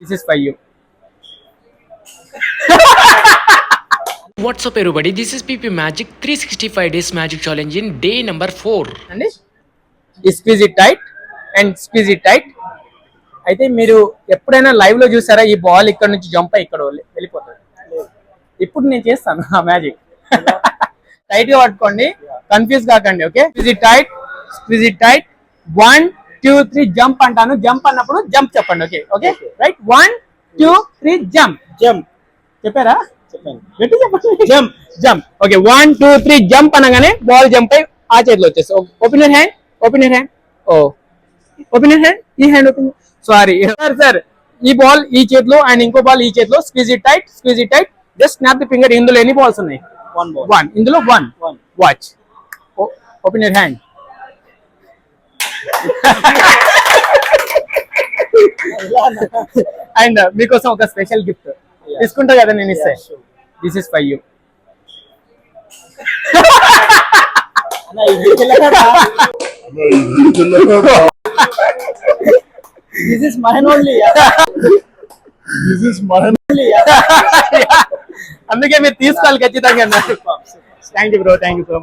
This is for you. What's up everybody, this is PP Magic 365 days magic challenge in day number 4. And squeeze it tight and squeeze it tight. అయితే మీరు ఎప్పుడైనా live లో చూసారా ఈ ball ఇక్కడ నుంచి jump అయ్యి ఇక్కడ వెళ్ళిపోతుంది. ఇప్పుడు నేను చేస్తాను ఆ మ్యాజిక్. టైట్ గా పట్టుకోండి, కన్ఫ్యూజ్ కాకండి. Okay, squeeze it tight 1 2 3 jump అంటాను. జంప్ అన్నప్పుడు జంప్ చెప్పండి. Okay okay right 1 2 3 jump. చెప్పారా? చెప్పండి. Jump jump. ఓకే 1 2 3 జంప్ అనగానే బాల్ జంప్ అయి ఆ చేతిలో వచ్చేసి open your hand. Oh open your hand. ఈ హ్యాండ్ ఓపెన్. సారీ సార్, ఈ బాల్ ఈ చేతిలో అండ్ ఇంకో బాల్ ఈ చేతిలో. Squeeze it tight just snap the finger. ఇందులో ఎన్ని బాల్స్ ఉన్నాయి? వన్. ఇందులో one. Watch. Open your hand. And మీకోసం ఒక స్పెషల్ గిఫ్ట్ తీసుకుంటా కదా నేను ఇస్తే. This is for you. This is mine only. This is mine only. అందుకే మీరు తీసుకోవాలి ఖచ్చితంగా. Thank you bro, thank you so much.